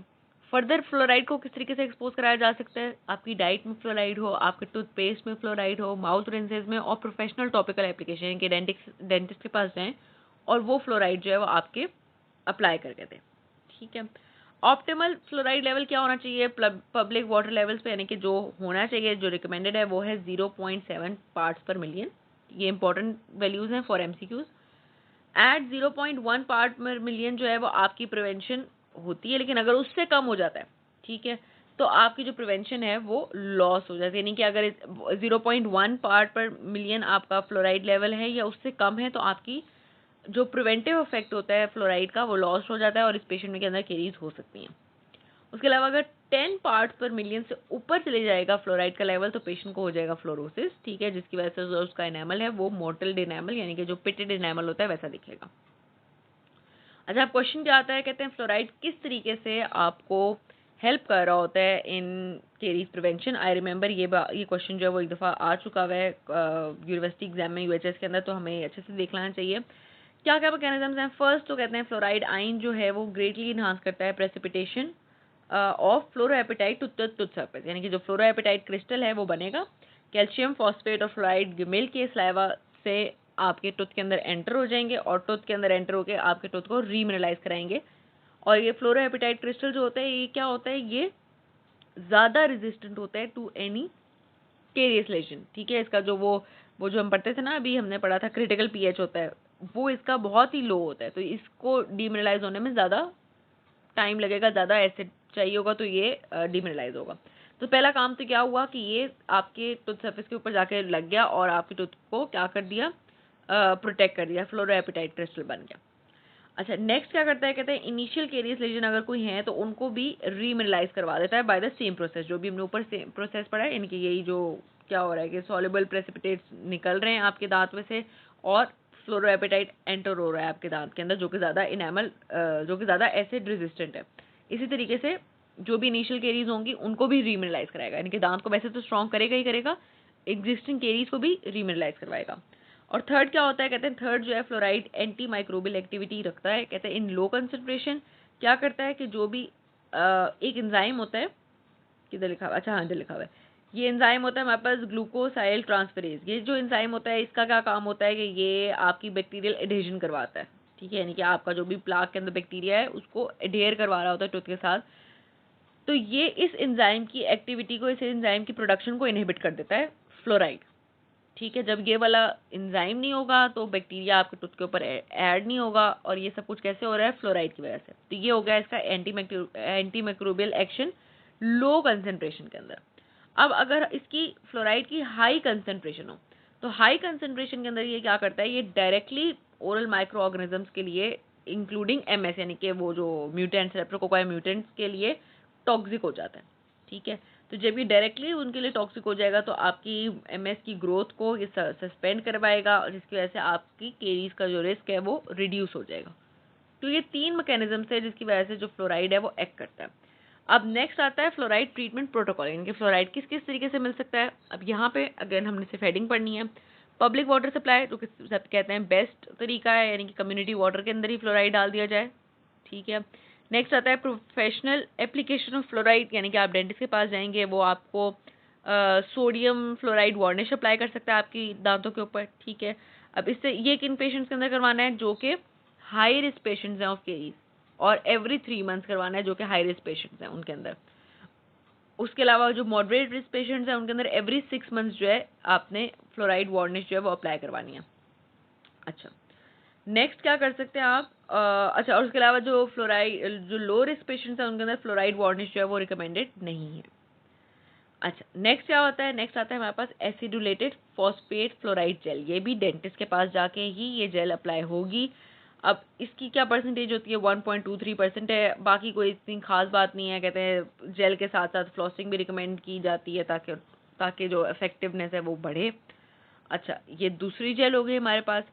फर्दर फ्लोराइड को किस तरीके से एक्सपोज कराया जा सकता है, आपकी डाइट में फ्लोराइड हो, आपके टूथपेस्ट में फ्लोराइड हो, माउथ रिंसेस में, और प्रोफेशनल टॉपिकल एप्लीकेशन के डेंटिस्ट के पास जाएं और वो फ्लोराइड जो है वो आपके अप्लाई करके दें, ठीक है। ऑप्टिमल फ्लोराइड लेवल क्या होना चाहिए पब्लिक वाटर लेवल्स पे, यानी कि जो होना चाहिए जो रिकमेंडेड है वो है 0.7 पार्ट्स पर मिलियन। ये इंपॉर्टेंट वैल्यूज़ हैं फॉर एमसीक्यूज। एट 0.1 पार्ट पर मिलियन जो है वो आपकी प्रिवेंशन होती है, लेकिन अगर उससे कम हो जाता है, ठीक है, तो आपकी जो प्रिवेंशन है वो लॉस हो जाती है। यानी कि अगर 0.1 पार्ट पर मिलियन आपका फ्लोराइड लेवल है या उससे कम है तो आपकी जो प्रिवेंटिव इफेक्ट होता है फ्लोराइड का वो लॉस्ट हो जाता है और इस पेशेंट के अंदर केरीज हो सकती हैं। उसके अलावा अगर 10 पार्ट्स पर मिलियन से ऊपर चले जाएगा फ्लोराइड का लेवल तो पेशेंट को हो जाएगा फ्लोरोसिस, ठीक है, जिसकी वजह से जो उसका एनामल है वो मोटेल्ड एनामल यानी कि जो पिटेड एनामल होता है वैसा दिखेगा। अच्छा, अब क्वेश्चन क्या आता है, कहते हैं फ्लोराइड किस तरीके से आपको हेल्प कर रहा होता है इन केरीज प्रिवेंशन। आई रिमेंबर ये क्वेश्चन जो है वो एक दफ़ा आ चुका हुआ है यूनिवर्सिटी एग्जाम में यूएचएस के अंदर, तो हमें अच्छे से देख लेना चाहिए। क्या क्या मैकेनिज्म्स हैं। फर्स्ट तो कहते हैं फ्लोराइड आयन जो है वो ग्रेटली इन्हांस करता है precipitation of fluorapatite to tooth surface, यानी कि जो फ्लोरोएपेटाइट क्रिस्टल है वो बनेगा। कैल्शियम फॉस्फेट और फ्लोराइड मिल के स्लाइवा से आपके टूथ के अंदर एंटर हो जाएंगे और टूथ के अंदर एंटर होकर आपके टूथ को रीमिनरलाइज कराएंगे। और ये फ्लोरोएपेटाइट क्रिस्टल जो होता है ये क्या होता है, ये ज़्यादा रेजिस्टेंट होता है टू एनी केरियस लेजन, ठीक है। इसका जो वो जो हम पढ़ते थे ना, अभी हमने पढ़ा था क्रिटिकल पीएच होता है, वो इसका बहुत ही लो होता है, तो इसको डीमिनरलाइज होने में ज़्यादा टाइम लगेगा, ज़्यादा एसिड चाहिए होगा, तो ये डीमिनरलाइज होगा। तो पहला काम तो क्या हुआ कि ये आपके टूथ सरफेस के ऊपर जाके लग गया और आपके टूथ को क्या कर दिया, प्रोटेक्ट कर दिया, फ्लोरोएपेटाइट क्रिस्टल बन गया। अच्छा, नेक्स्ट क्या करता है, कहते हैं इनिशियल केरियस लेजन अगर कोई है तो उनको भी रीमिनरलाइज करवा देता है बाय द सेम प्रोसेस, जो भी हमने ऊपर से प्रोसेस पढ़ा है, यानी कि यही जो क्या हो रहा है कि सॉल्युबल प्रेसिपिटेट्स निकल रहे हैं आपके दांत में से और फ्लोरोएपेटाइट एंटर हो रहा है आपके दांत के अंदर, जो कि ज़्यादा इनेमल जो कि ज़्यादा एसिड रेजिस्टेंट है। इसी तरीके से जो भी इनिशियल केरीज होंगी उनको भी रीमिनरलाइज कराएगा, यानी कि दांत को वैसे तो स्ट्रॉन्ग करेगा ही करेगा, एग्जिस्टिंग केरीज को भी रीमिनरलाइज करवाएगा। और थर्ड क्या होता है, कहते हैं थर्ड जो है फ्लोराइड एंटी माइक्रोबियल एक्टिविटी रखता है। कहते हैं इन लो कंसंट्रेशन क्या करता है कि जो भी एक एंजाइम होता है, किधर लिखा हुआ, अच्छा हाँ इधर लिखा हुआ है, ये एंजाइम होता है हमारे पास ग्लूकोसाइल ट्रांसफरेज। ये जो एंजाइम होता है इसका क्या काम होता है कि ये आपकी बैक्टीरियल एडेजन करवाता है, ठीक है, यानी कि आपका जो भी प्लाक के अंदर बैक्टीरिया है उसको एडेयर करवा रहा होता है टूथ के साथ। तो ये इस एंजाइम की एक्टिविटी को, इस एंजाइम की प्रोडक्शन को इनहिबिट कर देता है फ्लोराइड, ठीक है। जब ये वाला एंजाइम नहीं होगा तो बैक्टीरिया आपके टूथ के ऊपर ऐड नहीं होगा, और ये सब कुछ कैसे हो रहा है, फ्लोराइड की वजह से। तो ये हो गया इसका anti microbial action low concentration के अंदर। अब अगर इसकी फ्लोराइड की हाई कंसेंट्रेशन हो तो हाई कंसेंट्रेशन के अंदर ये क्या करता है, ये डायरेक्टली ओरल माइक्रो ऑर्गेनिजम्स के लिए इंक्लूडिंग एमएस यानी कि वो जो म्यूटेंट्स रेप्रोकोकाई म्यूटेंट्स के लिए टॉक्सिक हो जाता है, ठीक है। तो जब ये डायरेक्टली उनके लिए टॉक्सिक हो जाएगा तो आपकी एमएस की ग्रोथ को ये सस्पेंड करवाएगा और जिसकी वजह से आपकी केरीज का जो रिस्क है वो रिड्यूस हो जाएगा। तो ये तीन मैकेनिज्म है जिसकी वजह से जो फ्लोराइड है वो एक्ट करता है। अब नेक्स्ट आता है फ्लोराइड ट्रीटमेंट प्रोटोकॉल, यानी कि फ्लोराइड किस किस तरीके से मिल सकता है। अब यहाँ पे अगर हमने सिर्फ हेडिंग पढ़नी है, पब्लिक वाटर सप्लाई जो कि सब कहते हैं बेस्ट तरीका है, यानी कि कम्युनिटी वाटर के अंदर ही फ्लोराइड डाल दिया जाए, ठीक है। नेक्स्ट आता है प्रोफेशनल एप्लीकेशन ऑफ फ्लोराइड, यानी कि आप डेंटिस्ट के पास जाएंगे, वो आपको सोडियम फ्लोराइड वार्निश अप्लाई कर सकता है आपकी दांतों के ऊपर, ठीक है। अब इससे ये किन पेशेंट्स के अंदर करवाना है, जो कि हाई रिस्क पेशेंट्स हैं ऑफ केरीज, और एवरी 3 मंथ्स करवाना है जो कि हाई रिस्क पेशेंट्स हैं उनके अंदर। उसके अलावा जो मॉडरेट रिस्क पेशेंट्स हैं उनके अंदर एवरी 6 मंथ्स जो है आपने फ्लोराइड वार्निश जो है वो अप्लाई करवानी है। अच्छा, नेक्स्ट क्या कर सकते हैं आप, अच्छा, और उसके अलावा जो फ्लोराइड जो लो रिस्क पेशेंट्स हैं उनके अंदर फ्लोराइड वार्निश जो है वो रिकमेंडेड नहीं है। अच्छा, नेक्स्ट क्या होता है, नेक्स्ट आता है हमारे पास एसिडुलेटेड फॉस्फेट फ्लोराइड जेल। ये भी डेंटिस्ट के पास जाके ही ये जेल अप्लाई होगी। अब इसकी क्या परसेंटेज होती है, 1.23% है, बाकी कोई इतनी खास बात नहीं है। कहते हैं जेल के साथ साथ फ्लॉसिंग भी रिकमेंड की जाती है ताकि जो इफेक्टिवनेस है वो बढ़े। अच्छा, ये दूसरी जेल हो गई हमारे पास।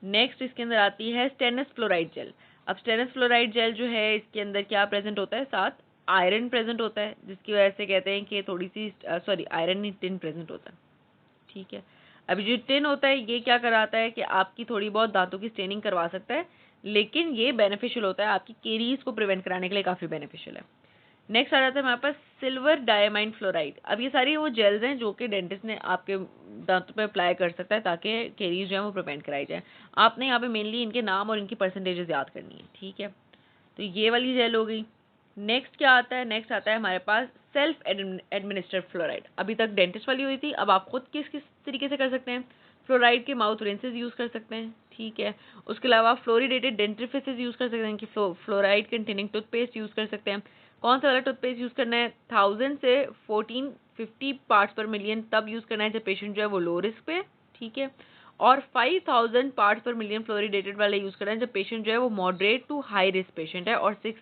नेक्स्ट इसके अंदर आती है स्टेनस फ्लोराइड जेल। अब स्टेनस फ्लोराइड जेल जो है इसके अंदर क्या प्रेजेंट होता है, साथ आयरन प्रेजेंट होता है, जिसकी वजह से कहते हैं कि थोड़ी सी सॉरी आयरन नहीं, टिन प्रेजेंट होता है, ठीक है। अभी जो टिन होता है ये क्या कराता है कि आपकी थोड़ी बहुत दांतों की स्टेनिंग करवा सकता है, लेकिन ये बेनिफिशियल होता है, आपकी केरीज को प्रिवेंट कराने के लिए काफ़ी बेनिफिशियल है। नेक्स्ट आ जाता है हमारे पास सिल्वर डायमाइंड फ्लोराइड। अब ये सारी वो जेल्स हैं जो कि डेंटिस्ट ने आपके दांतों पे अप्लाई कर सकता है ताकि केरीज जो है वो प्रिवेंट कराई जाए। आपने यहाँ पे मेनली इनके नाम और इनकी परसेंटेजेस याद करनी है, ठीक है। तो ये वाली जेल हो गई। नेक्स्ट क्या आता है, नेक्स्ट आता है हमारे पास सेल्फ एडमिनिस्टर्ड फ्लोराइड। अभी तक डेंटिस्ट वाली हुई थी, अब आप खुद किस किस तरीके से कर सकते हैं, फ्लोराइड के माउथ रिंसेस यूज़ कर सकते हैं, ठीक है। उसके अलावा फ्लोरिडेटेड डेंटिफिसेस यूज़ कर सकते हैं कि फ्लोराइड कंटेनिंग टूथपेस्ट यूज़ कर सकते हैं। कौन सा वाला टूथपेस्ट यूज़ करना है, 1000 से 1450 पार्ट्स पर मिलियन तब यूज़ करना है जब पेशेंट जो है वो लो रिस्क पे, ठीक है। और 5000 पार्ट्स पर मिलियन फ्लोरिडेटेड वाला यूज़ कर रहे हैं जब पेशेंट जो है वो moderate to high risk patient है और 6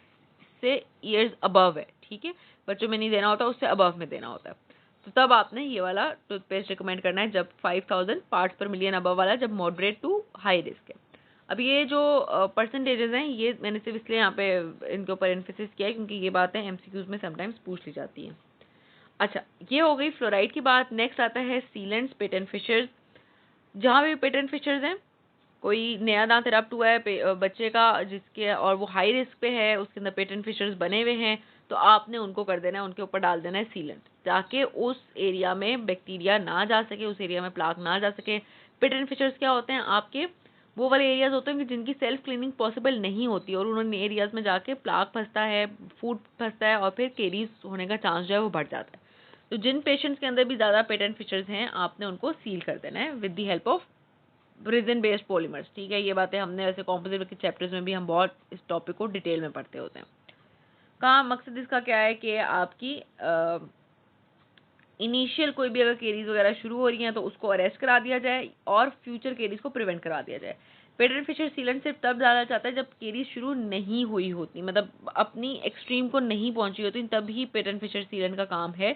से ईयर्स अबव है, ठीक है। बच्चों में नहीं देना होता, उससे अबव में देना होता है। तो तब आपने ये वाला टूथपेस्ट रिकमेंड करना है जब 5000 पार्ट्स पर मिलियन अबव वाला, जब मॉडरेट टू हाई रिस्क है। अब ये जो परसेंटेजेस हैं ये मैंने सिर्फ इसलिए यहाँ पे इनके ऊपर एम्फेसिस किया है क्योंकि ये बातें एमसीक्यूज में समटाइम्स पूछ ली जाती हैं। अच्छा, ये हो गई फ्लोराइड की बात। नेक्स्ट आता है सीलेंट्स, पिट एंड फिशर्स। जहाँ भी पिट एंड फिशर्स हैं, कोई नया दांत इरप्ट हुआ है बच्चे का जिसके और वो हाई रिस्क पे है, उसके अंदर पिट एंड फिशर्स बने हुए हैं, तो आपने उनको कर देना है, उनके ऊपर डाल देना है सीलेंट, ताकि उस एरिया में बैक्टीरिया ना जा सके, उस एरिया में प्लाक ना जा सके। पिट एंड फिशर्स क्या होते हैं? आपके वो वाले एरियाज होते हैं कि जिनकी सेल्फ क्लीनिंग पॉसिबल नहीं होती और उन्होंने एरियाज में जाके प्लाक फंसता है, फूड फंसता है और फिर केरीज होने का चांस जो है वो बढ़ जाता है। तो जिन पेशेंट्स के अंदर भी ज़्यादा पिट एंड फिशर्स हैं, आपने उनको सील कर देना है with the help of resin based polymers, ठीक है। ये बातें हमने वैसे कॉम्पोजिट के चैप्टर्स में भी हम बहुत इस टॉपिक को डिटेल में पढ़ते होते हैं। कहाँ मकसद इसका क्या है कि आपकी इनिशियल कोई भी अगर केरीज वगैरह शुरू हो रही हैं तो उसको अरेस्ट करा दिया जाए और फ्यूचर केरीज को प्रिवेंट करा दिया जाए। पिट एंड फिशर सीलेंट सिर्फ तब डाला जाता है जब केरीज शुरू नहीं हुई होती, मतलब अपनी एक्सट्रीम को नहीं पहुंची होती, तब ही पिट एंड फिशर सीलेंट का काम है।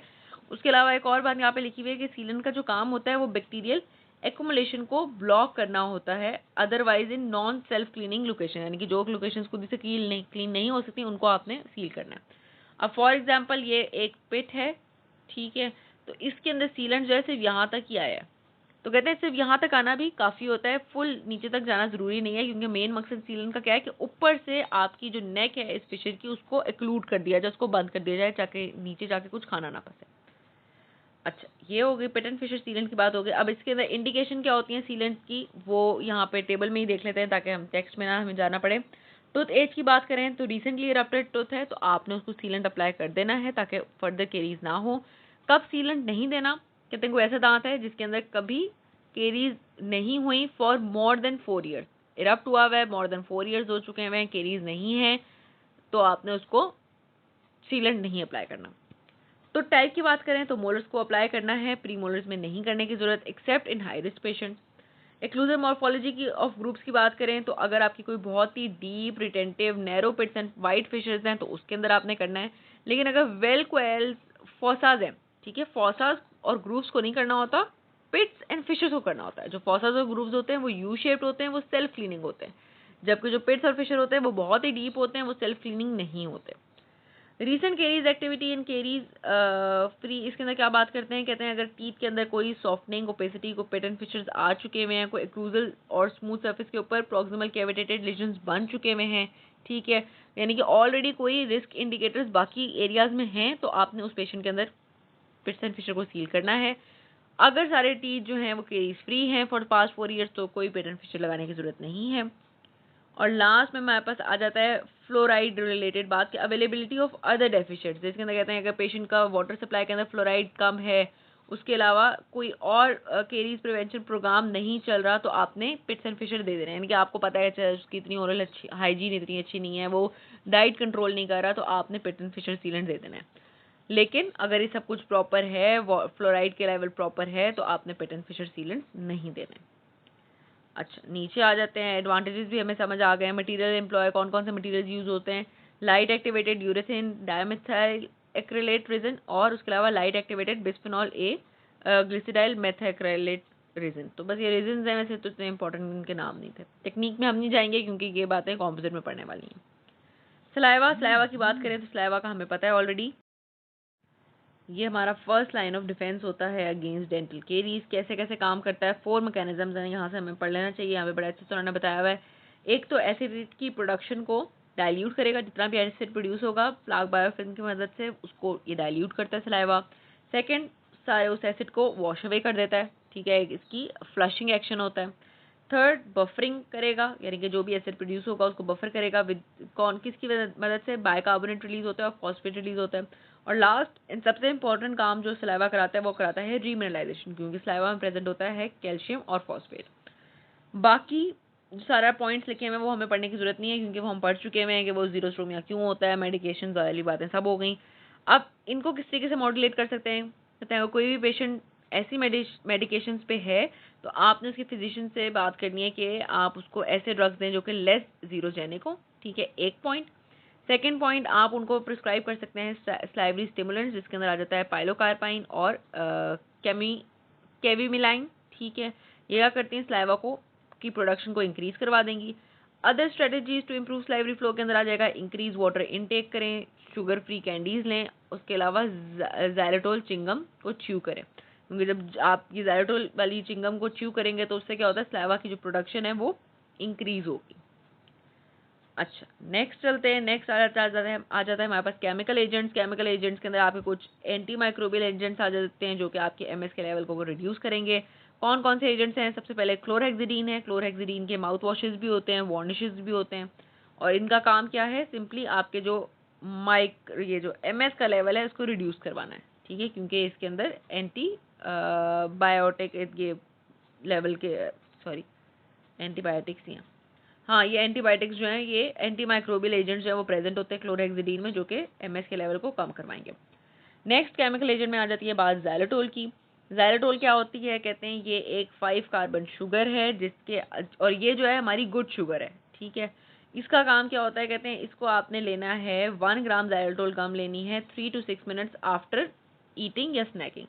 उसके अलावा एक और बात यहाँ पे लिखी हुई है कि सीलेंट का जो काम होता है वो बैक्टीरियल एक्युमुलेशन को ब्लॉक करना होता है, otherwise in non self cleaning location, यानी कि जो लोकेशंस खुद से क्लीन नहीं हो सकती उनको आपने सील करना है। अब फॉर एग्जांपल ये एक पिट है, ठीक है, तो इसके अंदर सीलेंट जो है सिर्फ यहाँ तक ही आया है, तो कहते हैं सिर्फ यहाँ तक आना भी काफ़ी होता है, फुल नीचे तक जाना ज़रूरी नहीं है, क्योंकि मेन मकसद सीलेंट का क्या है कि ऊपर से आपकी जो नेक है इस फिशर की उसको एक्लूड कर दिया जाए, उसको बंद कर दिया जाए ताकि नीचे जाके कुछ खाना ना फंसे। अच्छा, ये हो गई पिट एंड फिशर सीलेंट की बात हो गई। अब इसके अंदर इंडिकेशन क्या होती है सीलेंट की, वो यहाँ पे टेबल में ही देख लेते हैं ताकि हम टेक्स्ट में ना हमें जाना पड़े। टूथ एज की बात करें तो रिसेंटली इरप्टेड टूथ है तो आपने उसको सीलेंट अप्लाई कर देना है ताकि फर्दर केरीज ना हो। कब सीलेंट नहीं देना? कहते हैं कोई ऐसा दांत है जिसके अंदर कभी केरीज नहीं हुई for more than 4 years, erupt हुआ हुआ है, मोर देन 4 ईयर्स हो चुके हैं, केरीज नहीं है, तो आपने उसको सीलेंट नहीं अप्लाई करना। तो टाइप की बात करें तो मोलर्स को अप्लाई करना है, प्री मोलर्स में नहीं करने की जरूरत except in high risk patient. Occlusive morphology की ऑफ ग्रुप्स की बात करें तो अगर आपकी कोई बहुत ही deep retentive narrow pits and white fissures हैं तो उसके अंदर आपने करना है, लेकिन अगर वेल क्वेल्स फॉसाज हैं, ठीक है, फॉसाज और ग्रुप्स को नहीं करना होता, पिट्स एंड फिशर्स को करना होता है। जो फॉसाज और ग्रुप्स होते हैं वो यू शेप्ड होते हैं, वो सेल्फ क्लीनिंग होते हैं, जबकि जो पिट्स और फिशर होते हैं वो बहुत ही डीप होते हैं, वो सेल्फ क्लीनिंग नहीं होते। Recent caries activity in caries free, इसके अंदर क्या बात करते हैं? कहते हैं अगर टीथ के अंदर कोई सॉफ्टनिंग ओपेसिटी को पेट एंड फिशर्स आ चुके हुए हैं, कोई एक्लूजल और स्मूथ सरफेस के ऊपर प्रॉक्सिमल कैविटेटेड लीजन्स बन चुके हुए हैं, ठीक है, यानी कि ऑलरेडी कोई रिस्क इंडिकेटर्स बाकी एरियाज में हैं, तो आपने उस पेशेंट के अंदर पिट्स एंड फिशर को सील करना है। अगर सारे टीथ जो हैं वो केरीज फ्री हैं फॉर पास्ट 4 ईयर्स तो कोई पेट एंड फिशर लगाने की जरूरत नहीं है। और लास्ट में हमारे पास आ जाता है फ्लोराइड रिलेटेड बात की अवेलेबिलिटी ऑफ अदर डेफिशिएंट्स, जिसके अंदर कहते हैं अगर पेशेंट का वाटर सप्लाई के अंदर फ्लोराइड कम है, उसके अलावा कोई और केरीज प्रिवेंशन प्रोग्राम नहीं चल रहा, तो आपने पिट्स एंड फिशर दे देना है। यानी कि आपको पता है उसकी इतनी ओरल अच्छी हाइजीन इतनी अच्छी नहीं है, वो डाइट कंट्रोल नहीं कर रहा, तो आपने पिट्स एंड फिशर सीलेंट दे देना है। लेकिन अगर ये सब कुछ प्रॉपर है, फ्लोराइड के लेवल प्रॉपर है, तो आपने पिट एंड फिशर सीलेंट नहीं देना है। अच्छा, नीचे आ जाते हैं, एडवांटेजेस भी हमें समझ आ गए हैं। मटेरियल एम्प्लॉय, कौन कौन से मटेरियल यूज होते हैं? Light activated urethane, dimethyl acrylate resin और उसके अलावा light activated bisphenol A, glycidyl methacrylate resin. तो बस ये रेजिन हैं, वैसे तो इतने इंपॉर्टेंट इनके नाम नहीं थे। टेक्निक में हम नहीं जाएंगे क्योंकि ये बातें कॉम्पोजिट में पढ़ने वाली हैं। सलाइवा की बात करें तो सलाइवा का हमें पता है ऑलरेडी, ये हमारा फर्स्ट लाइन ऑफ डिफेंस होता है अगेंस्ट डेंटल केरीज। कैसे कैसे काम करता है, 4 मैकेनिज्म्स हैं, यहाँ से हमें पढ़ लेना चाहिए, यहाँ पे बड़े अच्छे से उन्होंने बताया हुआ है। एक तो एसिड की प्रोडक्शन को डाइल्यूट करेगा, जितना भी एसिड प्रोड्यूस होगा प्लाक बायोफिल्म की मदद से उसको ये डाइल्यूट करता है सलाइवा। सेकेंड, सारे उस एसिड को वॉश अवे कर देता है, ठीक है, इसकी फ्लशिंग एक्शन होता है। थर्ड, बफरिंग करेगा, यानी कि जो भी एसिड प्रोड्यूस होगा उसको बफर करेगा विद किसकी मदद से? बाइकार्बोनेट रिलीज होता है और फॉस्फेट रिलीज होता है। और लास्ट एंड सबसे इंपॉर्टेंट काम जो सलाइवा कराता है वो कराता है रीमिनरलाइजेशन, क्योंकि सलाइवा में प्रेजेंट होता है कैल्शियम और फॉस्फेट। बाकी जो सारा पॉइंट्स लिखे हुए हैं वो हमें पढ़ने की जरूरत नहीं है, क्योंकि वो हम पढ़ चुके हैं कि वो जीरोस्ट्रोमिया क्यों होता है, मेडिकेशन वाली बातें सब हो गई। अब इनको किस तरीके से मॉड्यूलेट कर सकते हैं? कहते हैं कोई भी पेशेंट ऐसी मेडिकेशंस पे है तो आपने उसके फिजिशियन से बात करनी है कि आप उसको ऐसे ड्रग्स दें जो कि लेस जीरोजेनिक हो, ठीक है, एक पॉइंट। सेकेंड पॉइंट, आप उनको प्रिस्क्राइब कर सकते हैं स्लाइवरी स्टिमुलेंट्स, जिसके अंदर आ जाता है पाइलोकार्पाइन और केविमिलाइन, ठीक है। ये क्या करती हैं, स्लाइवा को की प्रोडक्शन को इंक्रीज करवा देंगी। Other strategies to improve salivary flow के अंदर आ जाएगा इंक्रीज वाटर इनटेक करें, शुगर फ्री कैंडीज लें, उसके अलावा ज़ाइलेटोल चिंगम को च्यू करें, क्योंकि जब आप ये ज़ाइलेटोल वाली चिंगम को च्यू करेंगे तो उससे क्या होता है, स्लाइवा की जो प्रोडक्शन है वो इंक्रीज होगी। अच्छा, नेक्स्ट चलते हैं। नेक्स्ट आ जाता है हमारे पास केमिकल एजेंट्स। केमिकल एजेंट्स के अंदर आपके कुछ एंटी माइक्रोबियल एजेंट्स आ जाते हैं जो कि आपके एमएस के लेवल को रिड्यूस करेंगे। कौन कौन से एजेंट्स हैं? सबसे पहले क्लोरहेक्सिडीन है। क्लोरहेक्सिडीन के माउथ वॉशेस भी होते हैं, वार्निशेस भी होते हैं, और इनका काम क्या है, सिंपली आपके जो ये जो एमएस का लेवल है उसको रिड्यूस करवाना है, ठीक है, क्योंकि इसके अंदर एंटी बायोटिक ये लेवल के एंटीबायोटिक्स ही हैं। हाँ, ये एंटीबायोटिक्स जो हैं, ये एंटी माइक्रोबियल एजेंट्स जो है वो प्रेजेंट होते हैं क्लोरहेक्सिडीन में, जो कि एमएस के लेवल को कम करवाएंगे। नेक्स्ट केमिकल एजेंट में आ जाती है बात ज़ाइलेटोल की। ज़ाइलेटोल क्या होती है? कहते हैं ये एक 5 कार्बन शुगर है, जिसके और ये जो है हमारी गुड शुगर है, ठीक है। इसका काम क्या होता है? कहते हैं इसको आपने लेना है 1 ग्राम ज़ाइलेटोल गम लेनी है 3 to 6 मिनट्स आफ्टर ईटिंग या स्नैकिंग।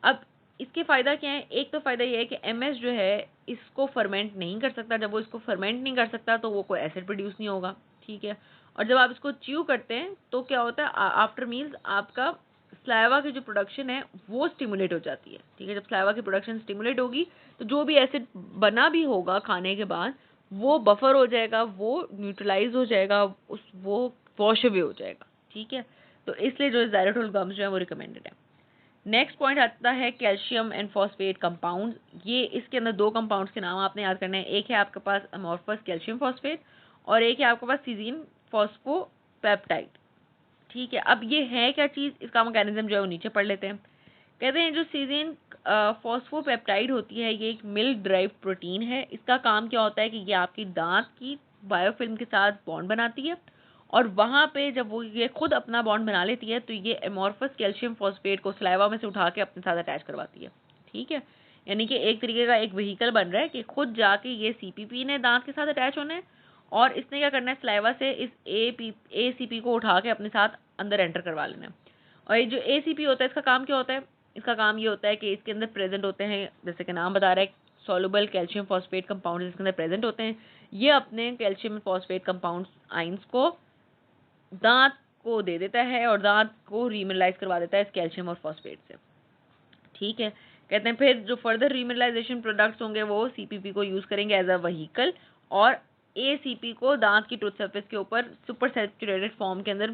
अब इसके फ़ायदा क्या है? एक तो फ़ायदा ये है कि एमएस जो है इसको फर्मेंट नहीं कर सकता। जब वो इसको फर्मेंट नहीं कर सकता तो वो कोई एसिड प्रोड्यूस नहीं होगा, ठीक है। और जब आप इसको च्यू करते हैं तो क्या होता है, आफ्टर मील्स आपका स्लाइवा की जो प्रोडक्शन है वो स्टिमुलेट हो जाती है, ठीक है। जब स्लाइवा की प्रोडक्शन स्टिमुलेट होगी तो जो भी एसिड बना भी होगा खाने के बाद वो बफर हो जाएगा, वो न्यूट्रलाइज हो जाएगा, वो वॉश अवे हो जाएगा, ठीक है। तो इसलिए जो ज़ाइलेटोल गम्स जो है वो रिकमेंडेड है। नेक्स्ट पॉइंट आता है कैल्शियम एंड फॉस्फेट कंपाउंड। ये इसके अंदर 2 कंपाउंड्स के नाम आपने याद करने हैं। एक है आपके पास अमोर्फस कैल्शियम फॉस्फेट और एक है आपके पास सिजीन फॉस्फोपेप्टाइड, ठीक है। अब ये है क्या चीज़, इसका मैकेनिज्म जो है वो नीचे पढ़ लेते हैं। कहते हैं जो सिजीन फॉस्फोपेप्टाइड होती है ये एक मिल्क ड्राइव प्रोटीन है। इसका काम क्या होता है कि ये आपकी दांत की बायोफिल्म के साथ बॉन्ड बनाती है, और वहाँ पे जब वो ये खुद अपना बॉन्ड बना लेती है तो ये एमोर्फस कैल्शियम फॉस्फेट को सलाइवा में से उठा के अपने साथ अटैच करवाती है, ठीक है। यानी कि एक तरीके का एक व्हीकल बन रहा है कि खुद जाके ये सीपीपी ने दांत के साथ अटैच होना है, और इसने क्या करना है, सलाइवा से इस एसीपी को उठा के अपने साथ अंदर एंटर करवा लेना है। और ये जो एसीपी होता है इसका काम क्या होता है? इसका काम ये होता है कि इसके अंदर प्रेजेंट होते हैं, जैसे कि नाम बता रहा है, सॉल्युबल कैल्शियम फॉस्फेट कंपाउंड इसके अंदर प्रेजेंट होते हैं। ये अपने कैल्शियम फॉस्फेट कंपाउंड आइंस को दांत को दे देता है और दांत को रीमिनलाइज करवा देता है इस कैल्शियम और फॉस्फेट से, ठीक है। कहते हैं फिर जो फर्दर रीमिनलाइजेशन प्रोडक्ट्स होंगे वो सीपीपी को यूज करेंगे एज अ व्हीकल, और एसीपी को दांत की टूथ सरफेस के ऊपर सुपर सैचुरेटेड फॉर्म के अंदर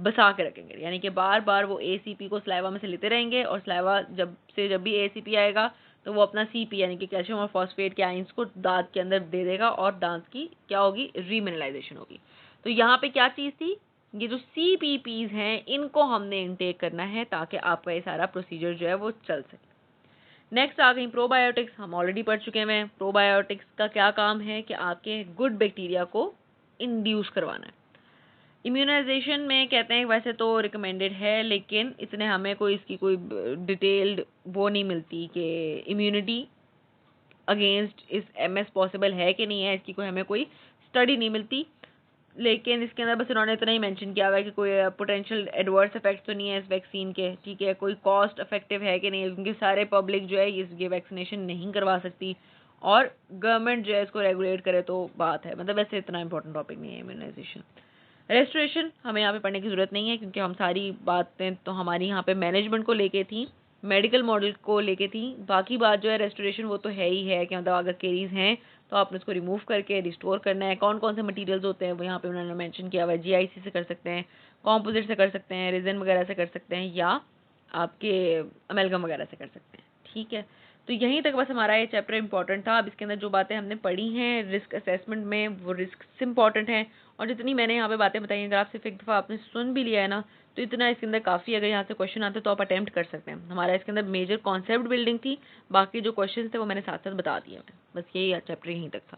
बसा के रखेंगे। यानी कि बार बार वो एसीपी को स्लाइवा में से लेते रहेंगे, और स्लाइवा जब भी एसीपी आएगा तो वो अपना सीपी यानी कि कैल्शियम और फॉस्फेट के आइंस को दांत के अंदर दे देगा, और दांत की क्या होगी, रीमिनलाइजेशन होगी। तो यहाँ पे क्या चीज़ थी, ये जो सीपीपीज हैं इनको हमने इनटेक करना है ताकि आपका ये सारा प्रोसीजर जो है वो चल सके। नेक्स्ट आ गई प्रोबायोटिक्स। हम ऑलरेडी पढ़ चुके हैं। प्रोबायोटिक्स का क्या काम है कि आपके गुड बैक्टीरिया को इंड्यूस करवाना है। इम्यूनाइजेशन में कहते हैं वैसे तो रिकमेंडेड है, लेकिन इतने हमें कोई इसकी कोई डिटेल्ड वो नहीं मिलती कि इम्यूनिटी अगेंस्ट इस एमएस पॉसिबल है कि नहीं है, इसकी कोई हमें कोई स्टडी नहीं मिलती। लेकिन इसके अंदर बस इन्होंने इतना ही मेंशन किया हुआ है कि कोई पोटेंशियल एडवर्स इफेक्ट तो नहीं है इस वैक्सीन के, ठीक है। कोई कॉस्ट इफेक्टिव है कि नहीं, क्योंकि सारे पब्लिक जो है ये वैक्सीनेशन नहीं करवा सकती, और गवर्नमेंट जो है इसको रेगुलेट करे तो बात है। मतलब वैसे इतना इंपॉर्टेंट टॉपिक नहीं है इम्यूनाइजेशन। रेस्टोरेशन हमें यहाँ पे पढ़ने की ज़रूरत नहीं है, क्योंकि हम सारी बातें तो हमारी यहाँ पे मैनेजमेंट को लेके थी, मेडिकल मॉडल को लेके थी। बाकी बात जो है रेस्टोरेशन वो तो है ही है कि मतलब अगर केरीज हैं तो आपने उसको रिमूव करके रिस्टोर करना है। कौन कौन से मटेरियल्स होते हैं वो यहाँ पे उन्होंने मेंशन किया हुआ है। जीआईसी से कर सकते हैं, कॉम्पोजिट से कर सकते हैं, रेजिन वगैरह से कर सकते हैं, या आपके अमेलगम वगैरह से कर सकते हैं, ठीक है। तो यहीं तक बस हमारा ये चैप्टर इंपॉर्टेंट था। अब इसके अंदर जो बातें हमने पढ़ी हैं रिस्क असेसमेंट में वो रिस्क इंपॉर्टेंट हैं, और जितनी मैंने यहाँ पे बातें बताई हैं अगर आप सिर्फ एक दफ़ा आपने सुन भी लिया है ना तो इतना इसके अंदर काफ़ी। अगर यहाँ से क्वेश्चन आते तो आप अटेम्प्ट कर सकते हैं। हमारा इसके अंदर मेजर कॉन्सेप्ट बिल्डिंग थी, बाकी जो क्वेश्चन थे वो मैंने साथ साथ बता दिए हैं। बस यही चैप्टर यहीं तक था।